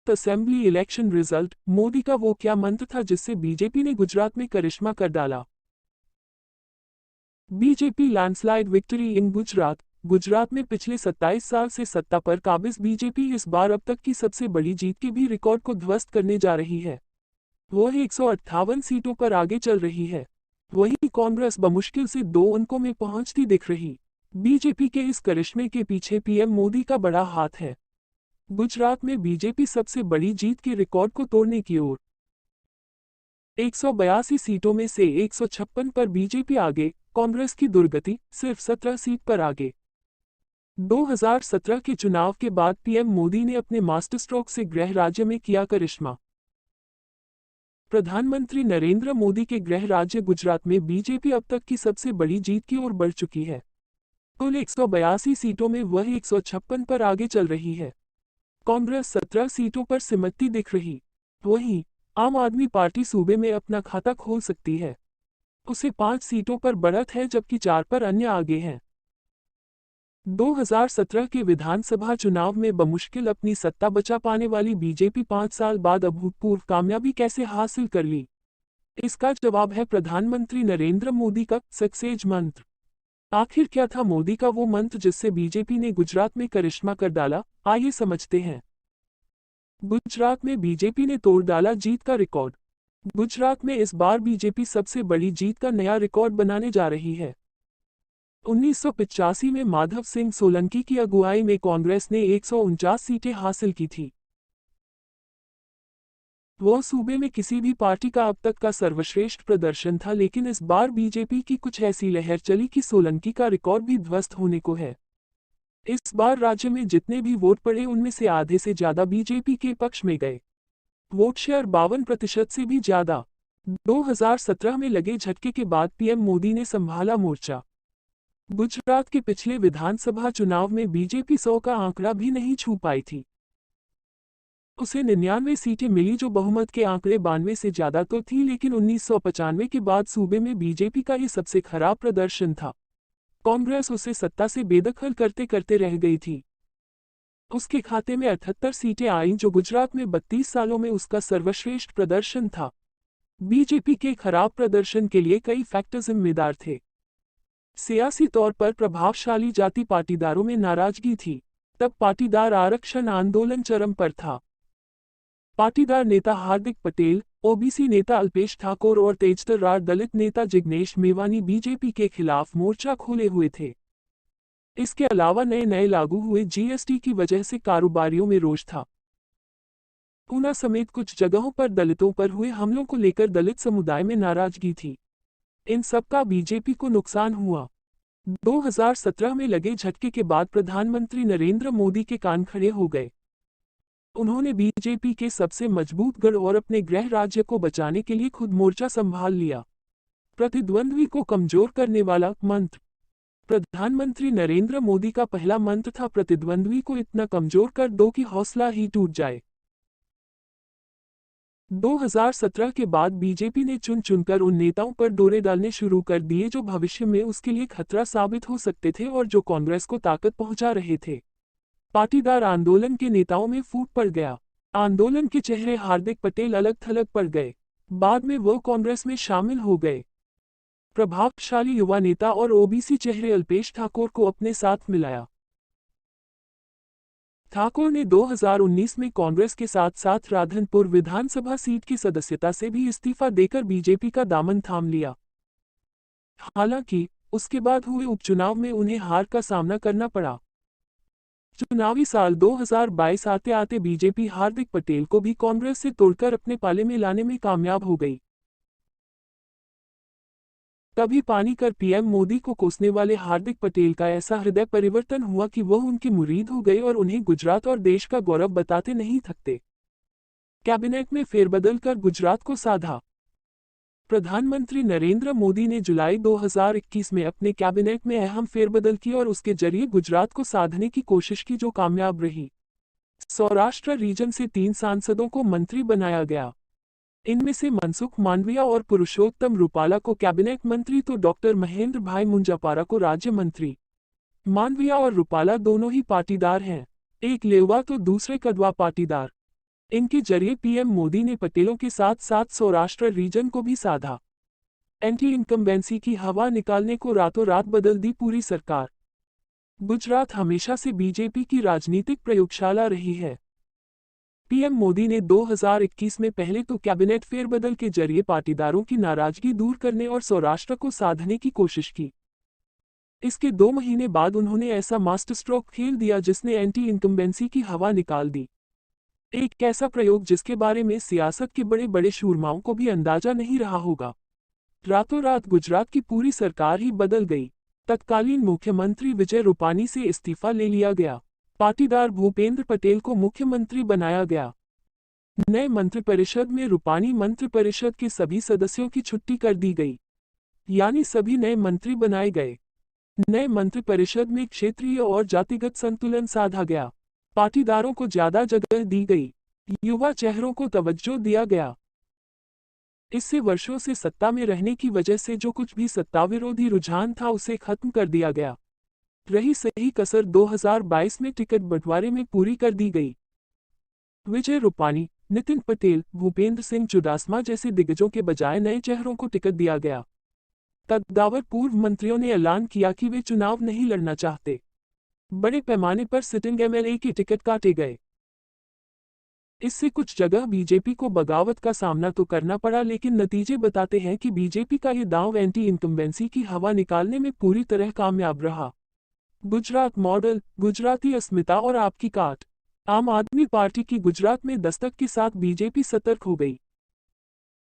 Youth assembly election result, Modi का वो क्या मंत्र था जिससे बीजेपी ने गुजरात में करिश्मा कर डाला। BJP landslide victory in Gujarat. Gujarat में पिछले 27 साल से सत्ता पर काबिज बीजेपी इस बार अब तक की सबसे बड़ी जीत के भी रिकॉर्ड को ध्वस्त करने जा रही है। वह 158 सीटों पर आगे चल रही है। वहीं कांग्रेस बमुश्किल से 2 अंकों में पहुंचती दिख रही। बीजेपी के इस करिश्मे के पीछे पीएम मोदी का बड़ा हाथ है। गुजरात में बीजेपी सबसे बड़ी जीत के रिकॉर्ड को तोड़ने की ओर। 182 सीटों में से 156 पर बीजेपी आगे, कांग्रेस की दुर्गति सिर्फ 17 सीट पर आगे। 2017 के चुनाव के बाद पीएम मोदी ने अपने मास्टर स्ट्रोक से गृह राज्य में किया करिश्मा। प्रधानमंत्री नरेंद्र मोदी के गृह राज्य गुजरात में बीजेपी अब तक की सबसे बड़ी जीत की ओर बढ़ चुकी है। कुल 182 सीटों में वह 156 पर आगे चल रही है। कांग्रेस 17 सीटों पर सिमटती दिख रही। वहीं आम आदमी पार्टी सूबे में अपना खाता खोल सकती है। उसे 5 सीटों पर बढ़त है जबकि 4 पर अन्य आगे हैं। 2017 के विधानसभा चुनाव में बमुश्किल अपनी सत्ता बचा पाने वाली बीजेपी 5 साल बाद अभूतपूर्व कामयाबी कैसे हासिल कर ली? इसका जवाब है प्रधानमंत्री नरेंद्र मोदी का सक्सेस मंत्र। आखिर क्या था मोदी का वो मंत्र जिससे बीजेपी ने गुजरात में करिश्मा कर डाला? आइए समझते हैं। गुजरात में बीजेपी ने तोड़ डाला जीत का रिकॉर्ड। गुजरात में इस बार बीजेपी सबसे बड़ी जीत का नया रिकॉर्ड बनाने जा रही है। 1985 में माधव सिंह सोलंकी की अगुवाई में कांग्रेस ने 149 सीटें हासिल की थी। वह सूबे में किसी भी पार्टी का अब तक का सर्वश्रेष्ठ प्रदर्शन था, लेकिन इस बार बीजेपी की कुछ ऐसी लहर चली कि सोलंकी का रिकॉर्ड भी ध्वस्त होने को है। इस बार राज्य में जितने भी वोट पड़े उनमें से आधे से ज्यादा बीजेपी के पक्ष में गए। वोट शेयर 52% से भी ज्यादा। 2017 में लगे झटके के बाद पीएम मोदी ने संभाला मोर्चा। गुजरात के पिछले विधानसभा चुनाव में बीजेपी 100 का आंकड़ा भी नहीं छू पाई थी। उसे 99 सीटें मिली जो बहुमत के आंकड़े 92 से ज्यादा तो थी, लेकिन 1995 के बाद सूबे में बीजेपी का ये सबसे खराब प्रदर्शन था। कांग्रेस उसे सत्ता से बेदखल करते करते रह गई थी। उसके खाते में 78 सीटें आईं जो गुजरात में 32 सालों में उसका सर्वश्रेष्ठ प्रदर्शन था। बीजेपी के खराब प्रदर्शन के लिए कई फैक्टर जिम्मेदार थे। सियासी तौर पर प्रभावशाली जाति पाटीदारों में नाराजगी थी। तब पाटीदार आरक्षण आंदोलन चरम पर था। पाटीदार नेता हार्दिक पटेल, ओबीसी नेता अल्पेश ठाकोर और तेजतर्रार दलित नेता जिग्नेश मेवानी बीजेपी के खिलाफ मोर्चा खोले हुए थे। इसके अलावा नए नए लागू हुए जीएसटी की वजह से कारोबारियों में रोष था। ऊना समेत कुछ जगहों पर दलितों पर हुए हमलों को लेकर दलित समुदाय में नाराजगी थी। इन सब का बीजेपी को नुकसान हुआ। 2017 में लगे झटके के बाद प्रधानमंत्री नरेंद्र मोदी के कान खड़े हो गए। उन्होंने बीजेपी के सबसे मजबूत गढ़ और अपने गृह राज्य को बचाने के लिए खुद मोर्चा संभाल लिया। प्रतिद्वंद्वी को कमजोर करने वाला मंत्र। प्रधानमंत्री नरेंद्र मोदी का पहला मंत्र था प्रतिद्वंद्वी को इतना कमजोर कर दो कि हौसला ही टूट जाए। 2017 के बाद बीजेपी ने चुन चुनकर उन नेताओं पर डोरे डालने शुरू कर दिए जो भविष्य में उसके लिए खतरा साबित हो सकते थे और जो कांग्रेस को ताकत पहुंचा रहे थे। पाटीदार आंदोलन के नेताओं में फूट पड़ गया। आंदोलन के चेहरे हार्दिक पटेल अलग थलग पड़ गए। बाद में वो कांग्रेस में शामिल हो गए। प्रभावशाली युवा नेता और ओबीसी चेहरे अल्पेश ठाकोर को अपने साथ मिलाया। ठाकुर ने 2019 में कांग्रेस के साथ साथ राधनपुर विधानसभा सीट की सदस्यता से भी इस्तीफा देकर बीजेपी का दामन थाम लिया। हालांकि उसके बाद हुए उपचुनाव में उन्हें हार का सामना करना पड़ा। चुनावी साल 2022 आते आते बीजेपी हार्दिक पटेल को भी कांग्रेस से तोड़कर अपने पाले में लाने में कामयाब हो गई। कभी पानी कर पीएम मोदी को कोसने वाले हार्दिक पटेल का ऐसा हृदय परिवर्तन हुआ कि वह उनके मुरीद हो गए और उन्हें गुजरात और देश का गौरव बताते नहीं थकते। कैबिनेट में फेरबदल कर गुजरात को साधा। प्रधानमंत्री नरेंद्र मोदी ने जुलाई 2021 में अपने कैबिनेट में अहम फेरबदल की और उसके जरिए गुजरात को साधने की कोशिश की जो कामयाब रही। सौराष्ट्र रीजन से 3 सांसदों को मंत्री बनाया गया। इनमें से मनसुख मांडविया और पुरुषोत्तम रूपाला को कैबिनेट मंत्री तो डॉक्टर महेंद्र भाई मुंजापारा को राज्य मंत्री। मांडविया और रूपाला दोनों ही पाटीदार हैं। एक लेवा तो दूसरे कदवा पाटीदार। इनके जरिए पीएम मोदी ने पटेलों के साथ साथ सौराष्ट्र रीजन को भी साधा। एंटी इनकम्बेंसी की हवा निकालने को रातों रात बदल दी पूरी सरकार। गुजरात हमेशा से बीजेपी की राजनीतिक प्रयोगशाला रही है। पीएम मोदी ने 2021 में पहले तो कैबिनेट फेरबदल के जरिए पाटीदारों की नाराजगी दूर करने और सौराष्ट्र को साधने की कोशिश की। इसके 2 महीने बाद उन्होंने ऐसा मास्टर स्ट्रोक खेल दिया जिसने एंटी इनकम्बेंसी की हवा निकाल दी। एक ऐसा प्रयोग जिसके बारे में सियासत के बड़े बड़े शूरमाओं को भी अंदाजा नहीं रहा होगा। रातों रात गुजरात की पूरी सरकार ही बदल गई। तत्कालीन मुख्यमंत्री विजय रूपानी से इस्तीफा ले लिया गया। पाटीदार भूपेंद्र पटेल को मुख्यमंत्री बनाया गया। नए मंत्रिपरिषद में रूपानी मंत्रिपरिषद के सभी सदस्यों की छुट्टी कर दी गई, यानी सभी नए मंत्री बनाए गए। नए मंत्रिपरिषद में क्षेत्रीय और जातिगत संतुलन साधा गया। पाटीदारों को ज्यादा जगह दी गई। युवा चेहरों को तवज्जो दिया गया। इससे वर्षों से सत्ता में रहने की वजह से जो कुछ भी सत्ता विरोधी रुझान था उसे खत्म कर दिया गया। रही सही कसर 2022 में टिकट बंटवारे में पूरी कर दी गई। विजय रूपानी, नितिन पटेल, भूपेंद्र सिंह चुडासमा जैसे दिग्गजों के बजाय नए चेहरों को टिकट दिया गया। कद्दावर पूर्व मंत्रियों ने ऐलान किया कि वे चुनाव नहीं लड़ना चाहते। बड़े पैमाने पर सिटिंग एमएलए के टिकट काटे गए। इससे कुछ जगह बीजेपी को बगावत का सामना तो करना पड़ा, लेकिन नतीजे बताते हैं कि बीजेपी का ये दांव एंटी इनकम्बेंसी की हवा निकालने में पूरी तरह कामयाब रहा। गुजरात मॉडल, गुजराती अस्मिता और आपकी काट। आम आदमी पार्टी की गुजरात में दस्तक के साथ बीजेपी सतर्क हो गई।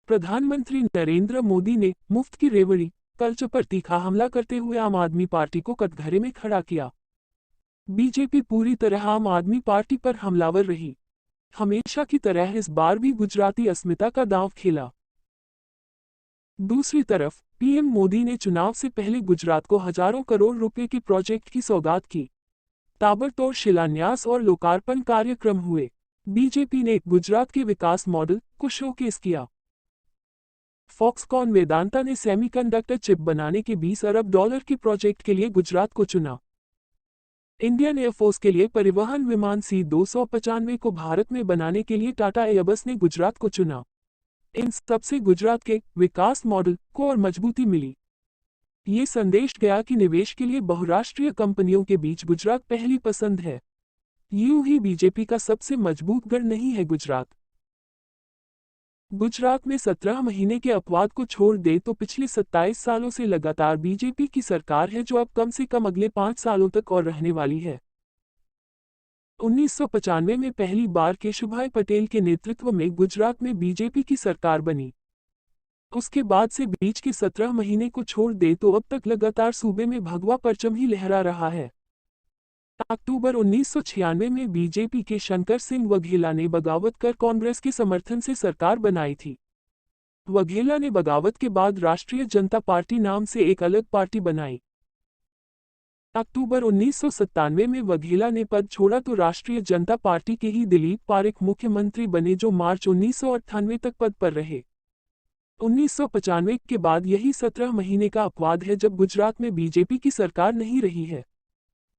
प्रधानमंत्री नरेंद्र मोदी ने मुफ्त की रेवड़ी, कल्चर पर तीखा हमला करते हुए आम आदमी पार्टी को कटघरे में खड़ा किया। बीजेपी पूरी तरह आम आदमी पार्टी पर हमलावर रही। हमेशा की तरह इस बार भी गुजराती अस्मिता का दांव खेला। दूसरी तरफ पीएम मोदी ने चुनाव से पहले गुजरात को हजारों करोड़ रुपए के प्रोजेक्ट की सौगात की। ताबड़तोड़ शिलान्यास और लोकार्पण कार्यक्रम हुए। बीजेपी ने गुजरात के विकास मॉडल को शोकेस किया। फॉक्सकॉन वेदांता ने सेमीकंडक्टर चिप बनाने के 20 अरब डॉलर के प्रोजेक्ट के लिए गुजरात को चुना। इंडियन एयरफोर्स के लिए परिवहन विमान C-295 को भारत में बनाने के लिए टाटा एयरबस ने गुजरात को चुना। इन सबसे गुजरात के विकास मॉडल को और मजबूती मिली। ये संदेश गया कि निवेश के लिए बहुराष्ट्रीय कंपनियों के बीच गुजरात पहली पसंद है। यूं ही बीजेपी का सबसे मजबूत गढ़ नहीं है गुजरात। गुजरात में 17 महीने के अपवाद को छोड़ दे तो पिछले 27 सालों से लगातार बीजेपी की सरकार है, जो अब कम से कम अगले 5 सालों तक और रहने वाली है। 1995 में पहली बार केशुभाई पटेल के नेतृत्व में गुजरात में बीजेपी की सरकार बनी। उसके बाद से बीच के 17 महीने को छोड़ दे तो अब तक लगातार सूबे में भगवा परचम ही लहरा रहा है। अक्टूबर 1996 में बीजेपी के शंकर सिंह वघेला ने बगावत कर कांग्रेस के समर्थन से सरकार बनाई थी। वघेला ने बगावत के बाद राष्ट्रीय जनता पार्टी नाम से एक अलग पार्टी बनाई। अक्टूबर 1997 में वघेला ने पद छोड़ा तो राष्ट्रीय जनता पार्टी के ही दिलीप पारेख मुख्यमंत्री बने, जो मार्च 1998 तक पद पर रहे। 1995 के बाद यही 17 महीने का अपवाद है जब गुजरात में बीजेपी की सरकार नहीं रही है।